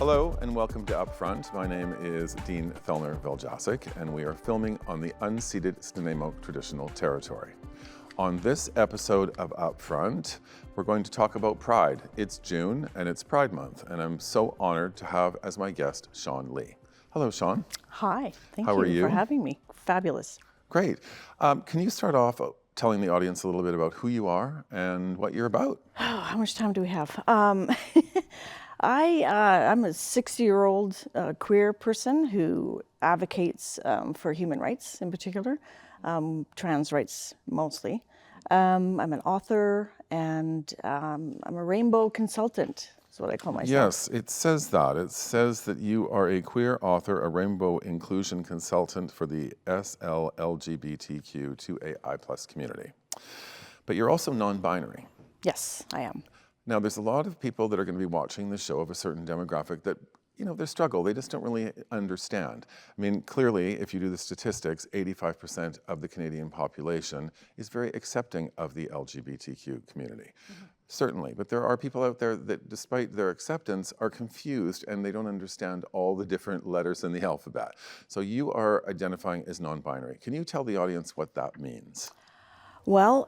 Hello and welcome to Upfront. My name is Dean Thullner-Veljacic and we are filming on the unceded Nanaimo traditional territory. On this episode of Upfront, we're going to talk about Pride. It's June and it's Pride Month, and I'm so honored to have as my guest Shaun Lee. Hello, Shaun. Hi, thank How are you for having me. Fabulous. Great. Can you start off telling the audience a little bit about who you are and what you're about? Oh, how much time do we have? I'm a 60-year-old queer person who advocates for human rights in particular, trans rights mostly. I'm an author and I'm a rainbow consultant, is what I call myself. Yes, it says that. It says that you are a queer author, a rainbow inclusion consultant for the SLGBTQ2AI+ community. But you're also non-binary. Yes, I am. Now, there's a lot of people that are going to be watching the show of a certain demographic that, they struggle. They just don't really understand. I mean, clearly, if you do the statistics, 85% of the Canadian population is very accepting of the LGBTQ community. Mm-hmm. Certainly, but there are people out there that, despite their acceptance, are confused and they don't understand all the different letters in the alphabet. So you are identifying as non-binary. Can you tell the audience what that means? Well,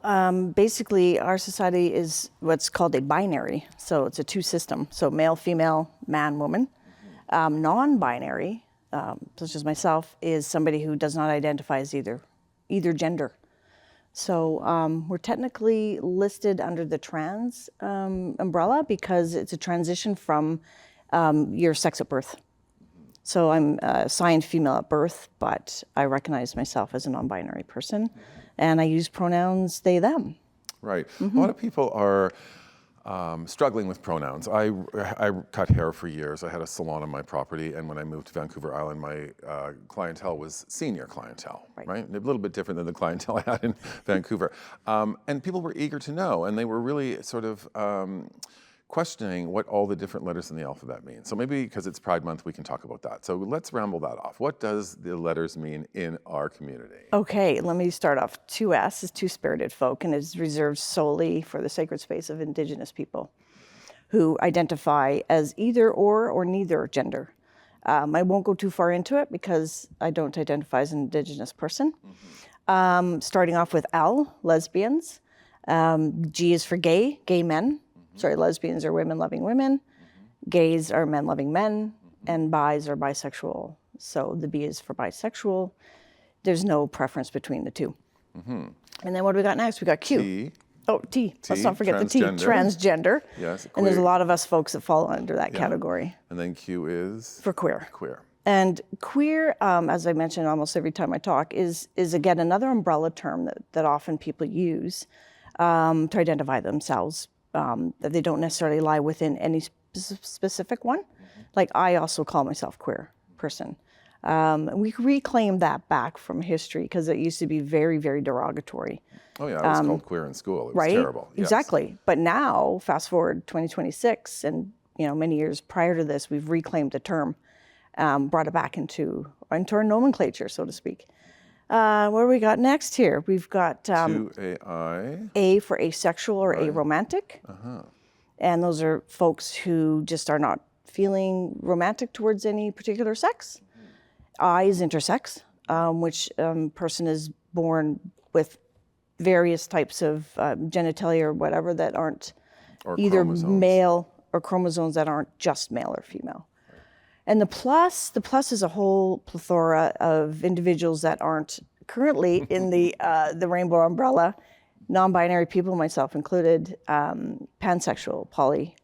basically, our society is what's called a binary. So it's a two system. So male, female, man, woman. Mm-hmm. Non-binary, such as myself, is somebody who does not identify as either gender. So we're technically listed under the trans umbrella because it's a transition from your sex at birth. So I'm assigned female at birth, but I recognize myself as a non-binary person, and I use pronouns they, them. Right. Mm-hmm. A lot of people are struggling with pronouns. I cut hair for years. I had a salon on my property, and when I moved to Vancouver Island, my clientele was senior clientele, right? A little bit different than the clientele I had in Vancouver. And people were eager to know, and they were really sort of questioning what all the different letters in the alphabet mean. So maybe because it's Pride Month, we can talk about that. So let's ramble that off. What does the letters mean in our community? Okay, let me start off. 2S is two-spirited folk and is reserved solely for the sacred space of Indigenous people who identify as either or neither gender. I won't go too far into it because I don't identify as an Indigenous person. Mm-hmm. Starting off with L, lesbians. G is for gay men. Sorry, lesbians are women loving women, gays are men loving men, and bis are bisexual. So the B is for bisexual. There's no preference between the two. Mm-hmm. And then what do we got next? We got Q. T. Oh, T. Let's not forget the T. Transgender. Yes. Queer. And there's a lot of us folks that fall under that category. And then Q is? For queer. Queer. And queer, as I mention almost every time I talk, is again another umbrella term that often people use to identify themselves. That they don't necessarily lie within any specific one. Mm-hmm. Like I also call myself queer person. We reclaim that back from history because it used to be very, very derogatory. Oh yeah, I was called queer in school. It was right? Terrible. Yes. Exactly. But now, fast forward 2026, and many years prior to this, we've reclaimed the term, brought it back into our nomenclature, so to speak. What do we got next here? We've got A-I. A for asexual or aromantic. Uh-huh. And those are folks who just are not feeling romantic towards any particular sex. Mm-hmm. I is intersex, which person is born with various types of genitalia or whatever that aren't either male or chromosomes that aren't just male or female. And the plus is a whole plethora of individuals that aren't currently in the rainbow umbrella, non-binary people, myself included, pansexual, poly,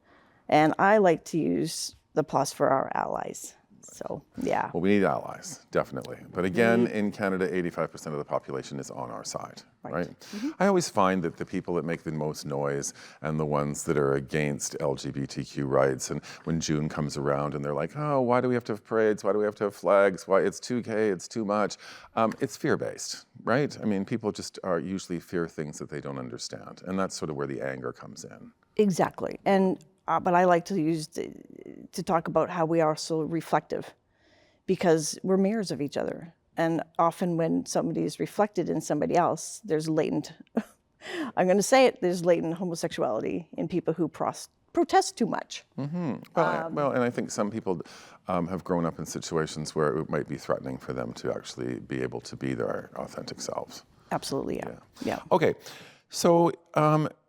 and I like to use the plus for our allies. So, yeah. Well, we need allies, definitely. But again, in Canada, 85% of the population is on our side, right? Mm-hmm. I always find that the people that make the most noise and the ones that are against LGBTQ rights, and when June comes around and they're like, oh, why do we have to have parades? Why do we have to have flags? Why it's too gay, it's too much. It's fear-based, right? I mean, people just usually fear things that they don't understand. And that's sort of where the anger comes in. Exactly. And but I like to talk about how we are so reflective because we're mirrors of each other. And often when somebody is reflected in somebody else, there's latent, I'm going to say it, there's latent homosexuality in people who protest too much. Well, and I think some people have grown up in situations where it might be threatening for them to actually be able to be their authentic selves. Absolutely, yeah. Okay, so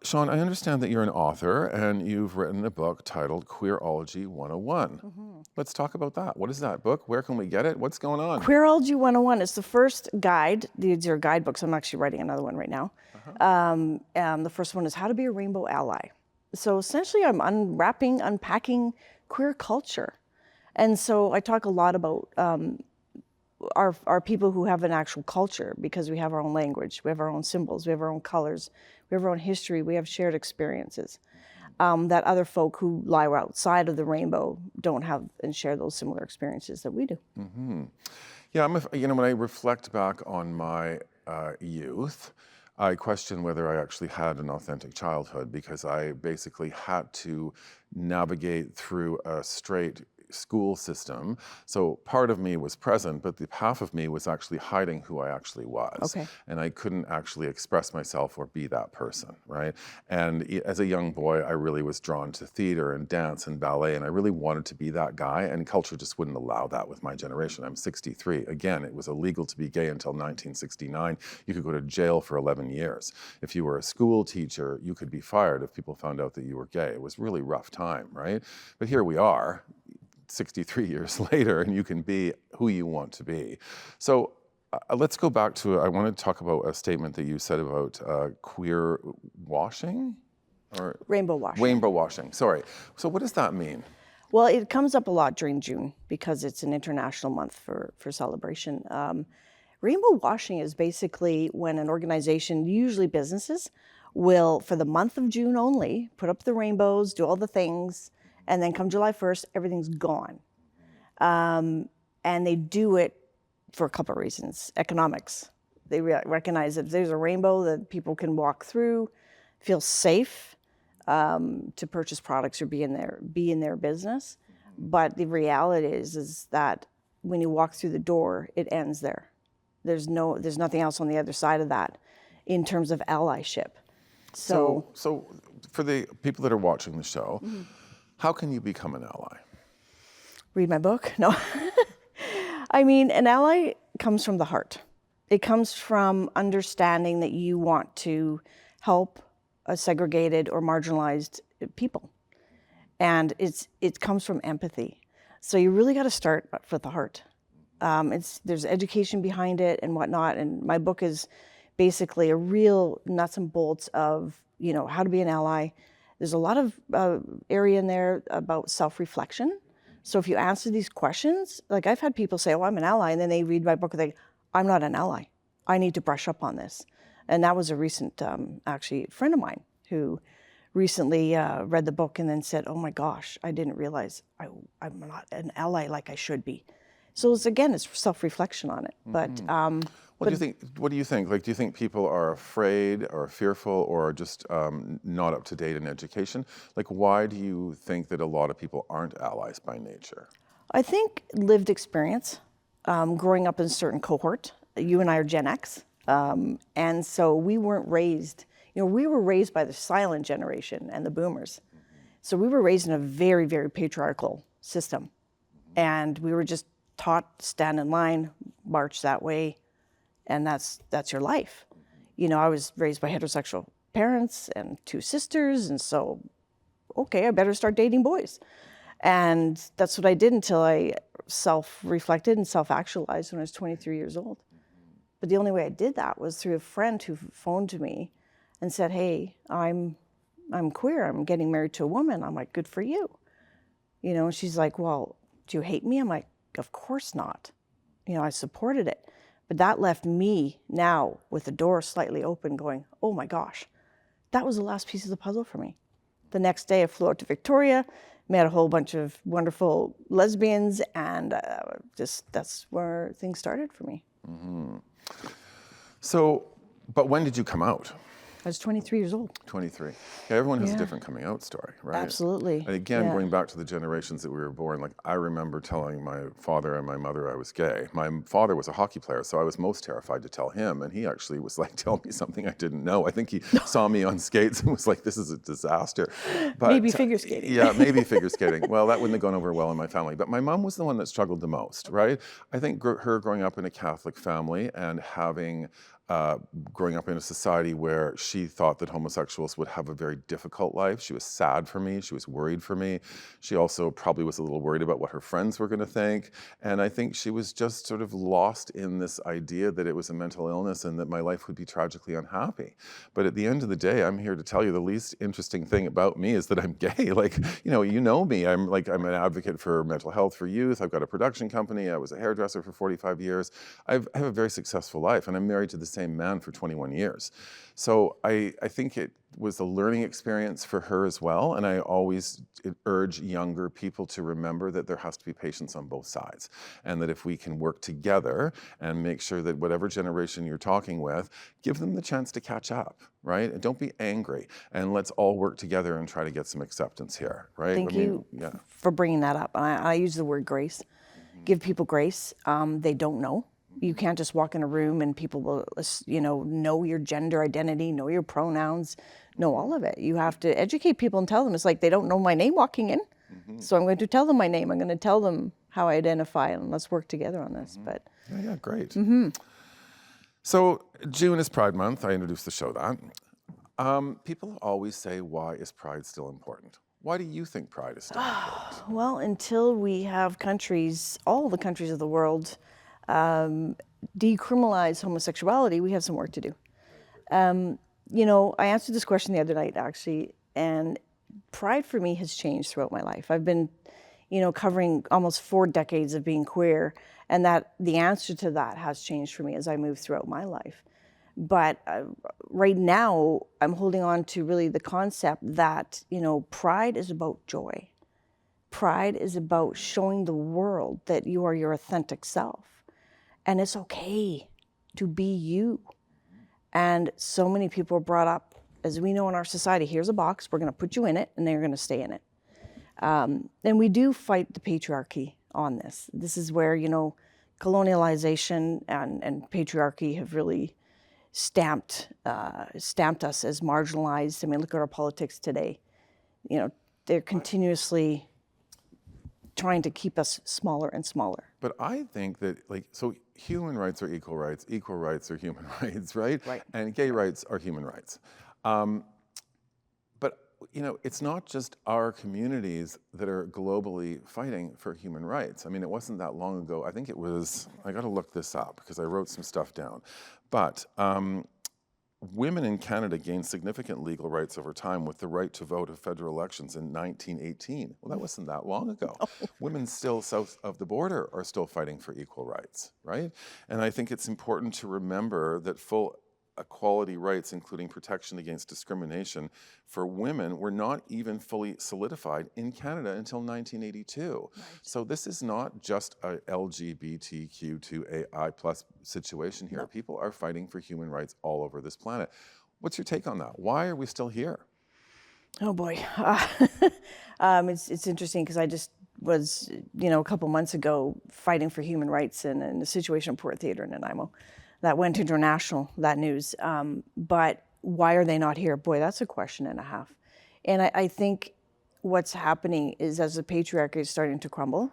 Shaun, I understand that you're an author and you've written a book titled Queerology 101. Let's talk about that. What is that book? Where can we get it? What's going on? Queerology 101 is the first guide. These are guidebooks. I'm actually writing another one right now. The first one is How to Be a Rainbow Ally. So essentially I'm unpacking queer culture. And so I talk a lot about our people who have an actual culture, because we have our own language, we have our own symbols, we have our own colors, we have our own history, we have shared experiences that other folk who lie outside of the rainbow don't have and share those similar experiences that we do. Yeah, when I reflect back on my youth, I question whether I actually had an authentic childhood, because I basically had to navigate through a straight school system. So part of me was present, but the half of me was actually hiding who I actually was. Okay. And I couldn't actually express myself or be that person, right? And as a young boy, I really was drawn to theater and dance and ballet, and I really wanted to be that guy, and culture just wouldn't allow that with my generation. I'm 63. Again, it was illegal to be gay until 1969. You could go to jail for 11 years. If you were a school teacher, you could be fired if people found out that you were gay. It was a really rough time, right? But here we are, 63 years later, and you can be who you want to be. So let's go back to, I want to talk about a statement that you said about queer washing? Or Rainbow washing. Rainbow washing, sorry. So what does that mean? Well, it comes up a lot during June because it's an international month for celebration. Rainbow washing is basically when an organization, usually businesses, will, for the month of June only, put up the rainbows, do all the things, and then come July 1st, everything's gone. And they do it for a couple of reasons. Economics. They recognize that if there's a rainbow that people can walk through, feel safe to purchase products or be in their business. But the reality is that when you walk through the door, it ends there. There's nothing else on the other side of that in terms of allyship. So for the people that are watching the show, how can you become an ally? Read my book? No. I mean, an ally comes from the heart. It comes from understanding that you want to help a segregated or marginalized people. And it comes from empathy. So you really got to start with the heart. There's education behind it and whatnot. And my book is basically a real nuts and bolts of, how to be an ally. There's a lot of area in there about self-reflection. So if you answer these questions, like I've had people say, oh, I'm an ally, and then they read my book and they, I'm not an ally. I need to brush up on this. And that was a recent, actually, friend of mine who recently read the book and then said, oh my gosh, I didn't realize I'm not an ally like I should be. So it's self-reflection on it. But what do you think? Like, do you think people are afraid or fearful or just not up to date in education? Like, why do you think that a lot of people aren't allies by nature? I think lived experience, growing up in a certain cohort. You and I are Gen X. And so we weren't raised, we were raised by the silent generation and the boomers. So we were raised in a very, very patriarchal system. And we were just taught, stand in line, march that way. And that's your life. I was raised by heterosexual parents and 2 sisters, and so, okay, I better start dating boys. And that's what I did until I self-reflected and self-actualized when I was 23 years old. But the only way I did that was through a friend who phoned to me and said, hey, I'm queer, I'm getting married to a woman. I'm like, good for you. And she's like, well, do you hate me? I'm like, of course not. I supported it. But that left me now with the door slightly open going, oh my gosh, that was the last piece of the puzzle for me. The next day I flew out to Victoria, met a whole bunch of wonderful lesbians, and that's where things started for me. So, but when did you come out? I was 23 years old. 23. Yeah, everyone has a Yeah. different coming out story, right? Absolutely. And again, Yeah. going back to the generations that we were born, like I remember telling my father and my mother I was gay. My father was a hockey player, so I was most terrified to tell him, and he actually was like, tell me something I didn't know. I think he saw me on skates and was like, this is a disaster. But, Maybe figure skating. Yeah, maybe figure skating. Well, that wouldn't have gone over well in my family. But my mom was the one that struggled the most, right? I think her growing up in a Catholic family and having growing up in a society where she thought that homosexuals would have a very difficult life. She was sad for me. She was worried for me. She also probably was a little worried about what her friends were going to think. And I think she was just sort of lost in this idea that it was a mental illness and that my life would be tragically unhappy. But at the end of the day, I'm here to tell you the least interesting thing about me is that I'm gay. Like, you know me. I'm an advocate for mental health for youth. I've got a production company. I was a hairdresser for 45 years. I have a very successful life, and I'm married to the same man for 21 years. So I think it was a learning experience for her as well, and I always urge younger people to remember that there has to be patience on both sides, and that if we can work together and make sure that whatever generation you're talking with, give them the chance to catch up, right? And don't be angry, and let's all work together and try to get some acceptance here, right? Thank you for bringing that up. I use the word grace. Give people grace. They don't know. You can't just walk in a room and people will, know your gender identity, know your pronouns, know all of it. You have to educate people and tell them. It's like they don't know my name walking in, so I'm going to tell them my name. I'm going to tell them how I identify, and let's work together on this. But yeah, great. So June is Pride Month. I introduced the show that. People always say, why is Pride still important? Why do you think Pride is still important? Well, until we have countries, all the countries of the world, decriminalize homosexuality, we have some work to do. I answered this question the other night, actually, and Pride for me has changed throughout my life. I've been, covering almost 4 decades of being queer, and that the answer to that has changed for me as I move throughout my life. But right now, I'm holding on to really the concept that, Pride is about joy. Pride is about showing the world that you are your authentic self. And it's okay to be you. And so many people are brought up, as we know in our society, here's a box, we're going to put you in it, and then you're going to stay in it. And we do fight the patriarchy on this. This is where, colonialization and patriarchy have really stamped us as marginalized. I mean, look at our politics today. They're continuously trying to keep us smaller and smaller. But I think that, so human rights are equal rights are human rights, right? Right. And gay rights are human rights. But, it's not just our communities that are globally fighting for human rights. I mean, it wasn't that long ago. I think it was, I got to look this up because I wrote some stuff down. But women in Canada gained significant legal rights over time with the right to vote at federal elections in 1918. Well, that wasn't that long ago. Women still south of the border are still fighting for equal rights, right? And I think it's important to remember that full equality rights, including protection against discrimination for women, were not even fully solidified in Canada until 1982. Right. So this is not just a LGBTQ2AI plus situation here. No. People are fighting for human rights all over this planet. What's your take on that? Why are we still here? Oh boy, it's interesting because I just was, a couple months ago fighting for human rights in a situation at Port Theatre in Nanaimo. That went international, that news. But why are they not here? Boy, that's a question and a half. And I think what's happening is as the patriarchy is starting to crumble,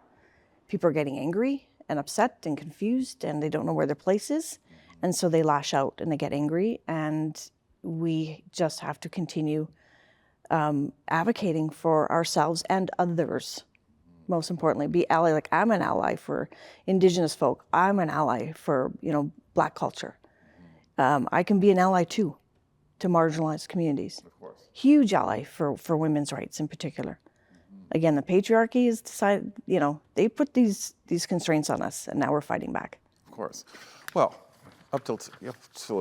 people are getting angry and upset and confused, and they don't know where their place is. And so they lash out and they get angry. And we just have to continue advocating for ourselves and others. Most importantly, be ally. Like I'm an ally for Indigenous folk. I'm an ally for, Black culture. I can be an ally too, to marginalized communities. Of course. Huge ally for women's rights in particular. Again, the patriarchy has decided, they put these constraints on us, and now we're fighting back. Of course. Well, up till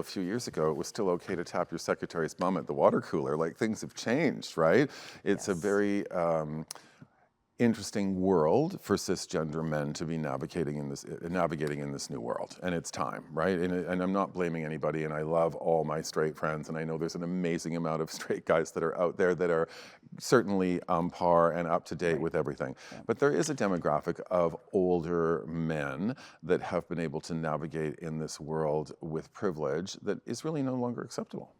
a few years ago, it was still okay to tap your secretary's bum at the water cooler. Like things have changed, right? It's a very interesting world for cisgender men to be navigating in this new world, and it's time, right? And I'm not blaming anybody, and I love all my straight friends, and I know there's an amazing amount of straight guys that are out there that are certainly on par and up to date with everything. But there is a demographic of older men that have been able to navigate in this world with privilege that is really no longer acceptable.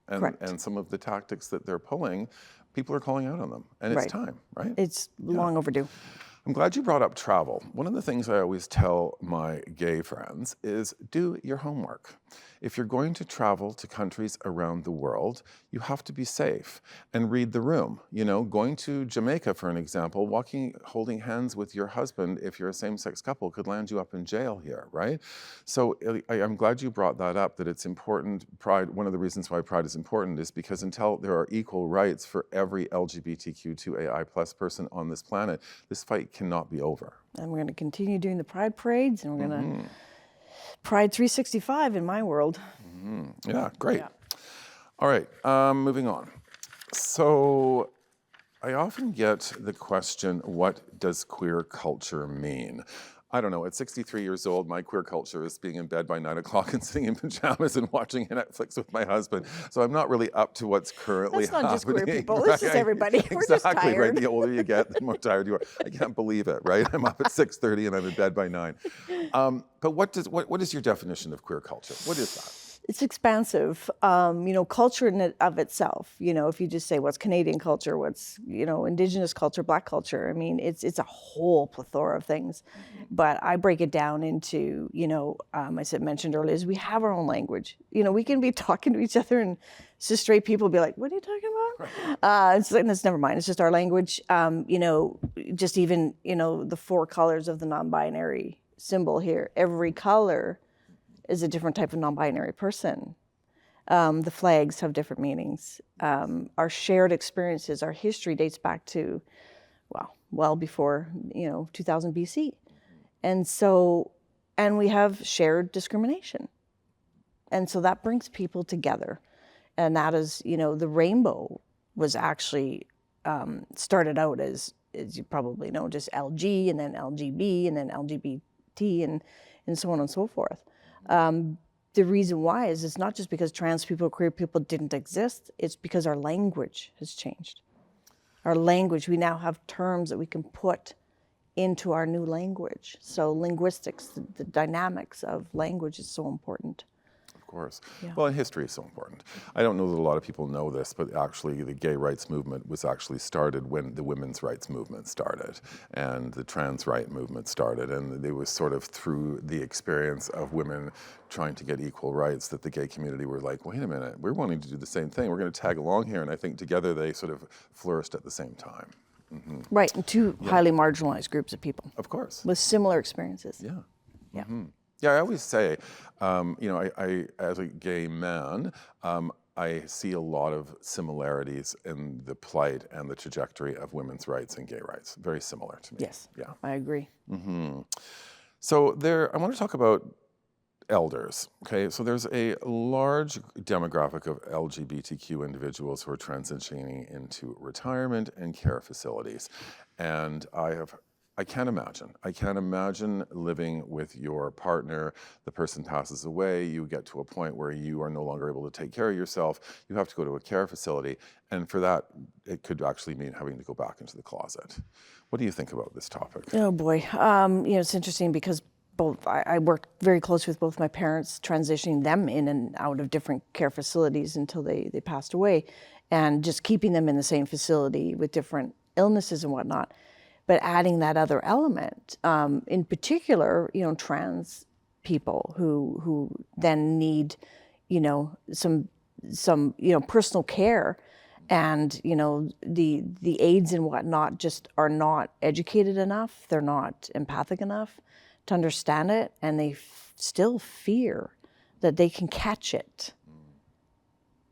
And some of the tactics that they're pulling, people are calling out on them, and it's time, right? It's long overdue. I'm glad you brought up travel. One of the things I always tell my gay friends is do your homework. If you're going to travel to countries around the world, you have to be safe and read the room. You know, going to Jamaica, for an example, holding hands with your husband, if you're a same-sex couple, could land you up in jail here, right? So I'm glad you brought that up, that it's important. Pride, one of the reasons why Pride is important is because until there are equal rights for every LGBTQ2AI+ person on this planet, this fight cannot be over. And we're going to continue doing the Pride parades, and we're going to Pride 365 in my world. Yeah, great. Yeah. All right, moving on. So I often get the question, what does queer culture mean? I don't know, at 63 years old, my queer culture is being in bed by 9 o'clock and sitting in pajamas and watching Netflix with my husband. So I'm not really up to what's currently happening. That's not just queer people, this is everybody. We're just tired. Exactly, right? The older you get, the more tired you are. I can't believe it, right? I'm up at 6:30 and I'm in bed by 9. But what is your definition of queer culture? What is that? It's expansive. Culture in and of itself, if you just say what's Canadian culture, what's, Indigenous culture, Black culture, I mean, it's a whole plethora of things. But I break it down into, I mentioned earlier, is we have our own language. We can be talking to each other and it's just straight people be like, what are you talking about? It's like, that's never mind. It's just our language. Just even, the 4 colors of the non-binary symbol here, every color is a different type of non-binary person. The flags have different meanings. Our shared experiences, our history dates back to, well before, 2000 BC. And we have shared discrimination. And so that brings people together. And that is, the rainbow was actually started out as you probably know, just LG and then LGB and then LGBT and so on and so forth. The reason why is it's not just because trans people, queer people didn't exist, it's because our language has changed. Our language, we now have terms that we can put into our new language. So linguistics, the dynamics of language is so important. Of course. Yeah. Well, and history is so important. I don't know that a lot of people know this, but actually the gay rights movement was actually started when the women's rights movement started and the trans right movement started. And it was sort of through the experience of women trying to get equal rights that the gay community were like, wait a minute, we're wanting to do the same thing. We're going to tag along here. And I think together they sort of flourished at the same time. Mm-hmm. Right, and 2 highly marginalized groups of people. Of course. With similar experiences. Yeah. Yeah. Mm-hmm. Yeah, I always say, I as a gay man, I see a lot of similarities in the plight and the trajectory of women's rights and gay rights. Very similar to me. Yes, yeah, I agree. Mm-hmm. So I want to talk about elders. Okay, so there's a large demographic of LGBTQ individuals who are transitioning into retirement and care facilities, and I can't imagine living with your partner, the person passes away, you get to a point where you are no longer able to take care of yourself, you have to go to a care facility, and for that, it could actually mean having to go back into the closet. What do you think about this topic? Oh boy, it's interesting because I worked very closely with both my parents, transitioning them in and out of different care facilities until they passed away, and just keeping them in the same facility with different illnesses and whatnot. But adding that other element, in particular, trans people who then need, some personal care, and the aides and whatnot just are not educated enough. They're not empathic enough to understand it, and they still fear that they can catch it.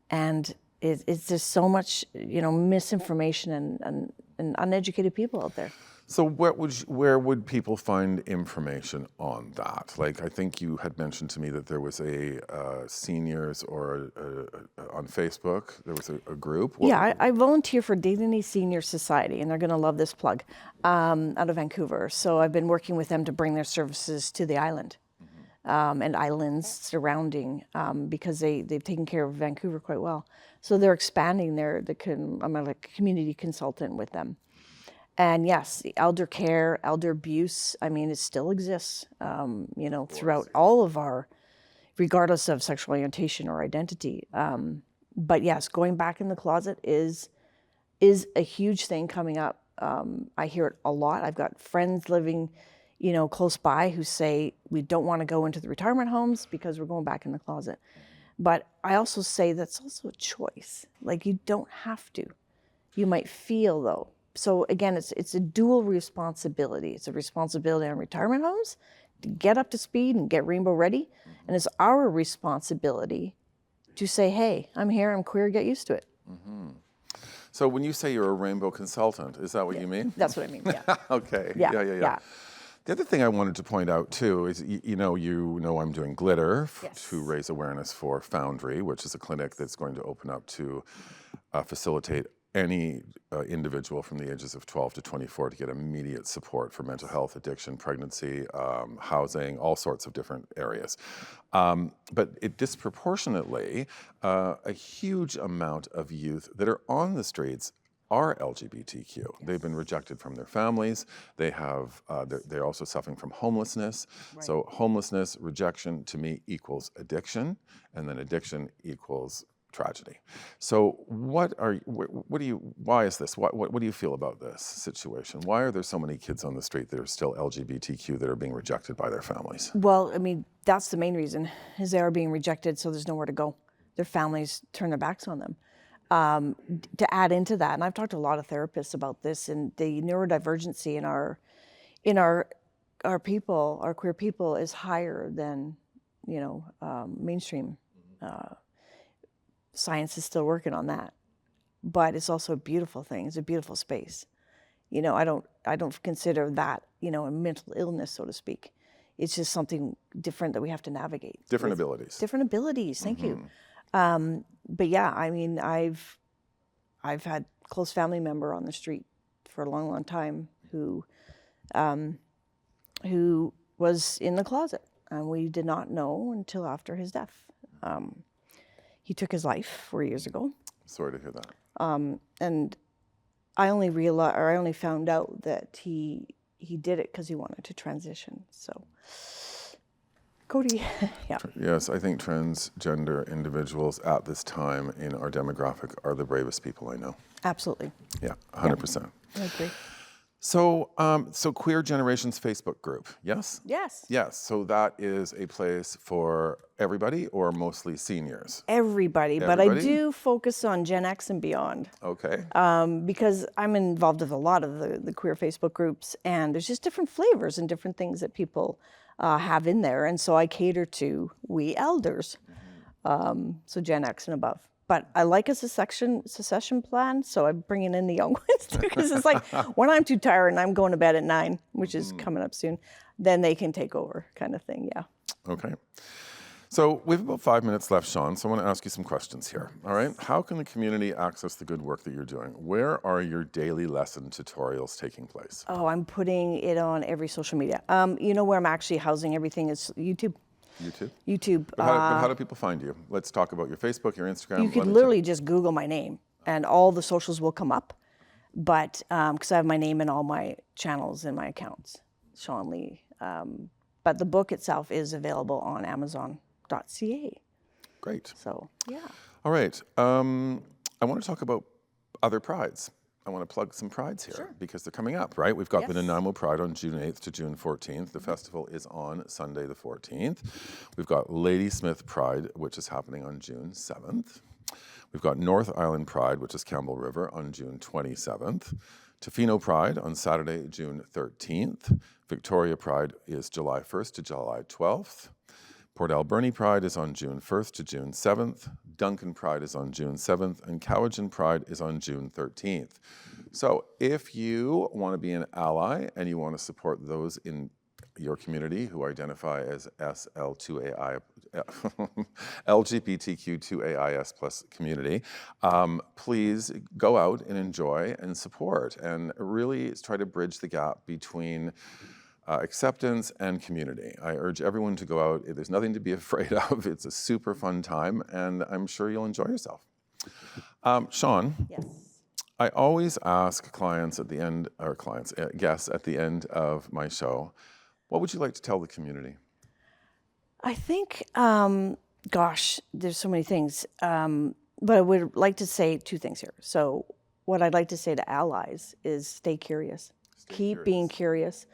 And it's just so much, misinformation and uneducated people out there. So where would people find information on that? Like, I think you had mentioned to me that there was a seniors or on Facebook, there was a group. I volunteer for Dignity Senior Society, and they're going to love this plug, out of Vancouver. So I've been working with them to bring their services to the island and islands surrounding because they've taken care of Vancouver quite well. So they're expanding I'm like a community consultant with them. And yes, the elder care, elder abuse, I mean, it still exists, throughout all of regardless of sexual orientation or identity. But yes, going back in the closet is a huge thing coming up. I hear it a lot. I've got friends living, close by who say, we don't want to go into the retirement homes because we're going back in the closet. But I also say that's also a choice. Like, you don't have to. You might feel, though. So again, it's a dual responsibility. It's a responsibility on retirement homes to get up to speed and get rainbow ready. And it's our responsibility to say, hey, I'm here, I'm queer, get used to it. Mm-hmm. So when you say you're a rainbow consultant, is that what you mean? That's what I mean, yeah. Okay, Yeah. The other thing I wanted to point out too is, you know I'm doing Glitter Yes. to raise awareness for Foundry, which is a clinic that's going to open up to facilitate any individual from the ages of 12 to 24 to get immediate support for mental health, addiction, pregnancy, housing, all sorts of different areas. But it disproportionately, a huge amount of youth that are on the streets are LGBTQ. Yes. They've been rejected from their families. They're also suffering from homelessness. Right. So homelessness, rejection to me equals addiction, and then addiction equals tragedy. So why is this? What do you feel about this situation? Why are there so many kids on the street that are still LGBTQ that are being rejected by their families? Well, I mean, that's the main reason, is they are being rejected, so there's nowhere to go. Their families turn their backs on them. To add into that, and I've talked to a lot of therapists about this, and the neurodivergency in our people, our queer people, is higher than mainstream. Science is still working on that, but it's also a beautiful thing. It's a beautiful space. I don't consider that a mental illness, so to speak. It's just something different that we have to navigate. Different abilities. Different abilities. Thank you. But yeah, I mean, I've had close family member on the street for a long, long time who was in the closet, and we did not know until after his death. He took his life 4 years ago. Sorry to hear that. And I only found out that he did it because he wanted to transition. So, Cody, yeah. Yes, I think transgender individuals at this time in our demographic are the bravest people I know. Absolutely. Yeah, 100%. I agree. So, Queer Generations Facebook group, yes? Yes. Yes, so that is a place for everybody or mostly seniors? Everybody, but I do focus on Gen X and beyond. Okay. Because I'm involved with a lot of the queer Facebook groups, and there's just different flavors and different things that people have in there, and so I cater to we elders, so Gen X and above. But I like a secession plan, so I'm bringing in the young ones too, because it's like when I'm too tired and I'm going to bed at 9, which is coming up soon, then they can take over, kind of thing. Yeah. Okay. So we have about 5 minutes left, Shaun, so I want to ask you some questions here. All right. How can the community access the good work that you're doing? Where are your daily lesson tutorials taking place? Oh, I'm putting it on every social media. Where I'm actually housing everything is YouTube. YouTube. But how do people find you? Let's talk about your Facebook, your Instagram. You could literally just Google my name, and all the socials will come up. But because I have my name in all my channels and my accounts, Shaun Lee. But the book itself is available on Amazon.ca. Great. So yeah. All right. I want to talk about other prides. I want to plug some prides here because they're coming up, right? We've got the Nanaimo Pride on June 8th to June 14th. The festival is on Sunday the 14th. We've got Ladysmith Pride, which is happening on June 7th. We've got North Island Pride, which is Campbell River, on June 27th. Tofino Pride on Saturday, June 13th. Victoria Pride is July 1st to July 12th. Port Alberni Pride is on June 1st to June 7th. Duncan Pride is on June 7th, and Cowichan Pride is on June 13th. So if you want to be an ally and you want to support those in your community who identify as SL2AI, LGBTQ2AIS plus community, please go out and enjoy and support and really try to bridge the gap between acceptance and community. I urge everyone to go out. There's nothing to be afraid of. It's a super fun time, and I'm sure you'll enjoy yourself. Shaun, Yes. I always ask clients at the end, or guests at the end of my show, what would you like to tell the community? I think, gosh, there's so many things, but I would like to say two things here. So what I'd like to say to allies is stay curious. Keep being curious.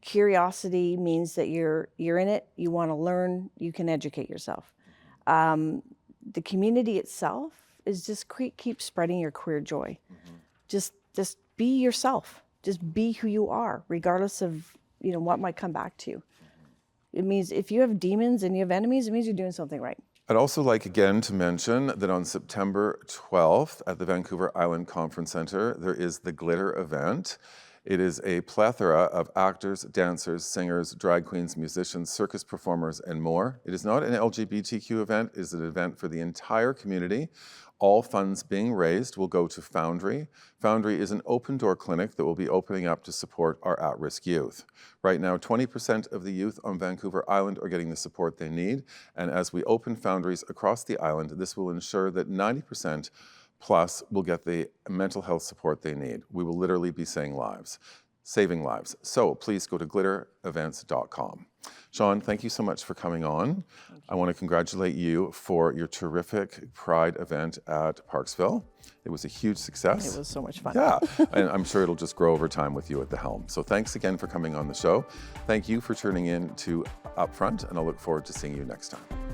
Curiosity means that you're in it, you want to learn, you can educate yourself. The community itself is just keep spreading your queer joy. Just be yourself. Just be who you are, regardless of what might come back to you. It means if you have demons and you have enemies, it means you're doing something right. I'd also like again to mention that on September 12th at the Vancouver Island Conference Centre, there is the Glitter event. It is a plethora of actors, dancers, singers, drag queens, musicians, circus performers, and more. It is not an LGBTQ event, it is an event for the entire community. All funds being raised will go to Foundry. Foundry is an open door clinic that will be opening up to support our at-risk youth. Right now, 20% of the youth on Vancouver Island are getting the support they need. And as we open Foundries across the island, this will ensure that 90% plus will get the mental health support they need. We will literally be saving lives. So please go to glitterevents.com. Shaun, thank you so much for coming on. I want to congratulate you for your terrific Pride event at Parksville. It was a huge success. It was so much fun. Yeah, and I'm sure it'll just grow over time with you at the helm. So thanks again for coming on the show. Thank you for tuning in to Upfront, and I'll look forward to seeing you next time.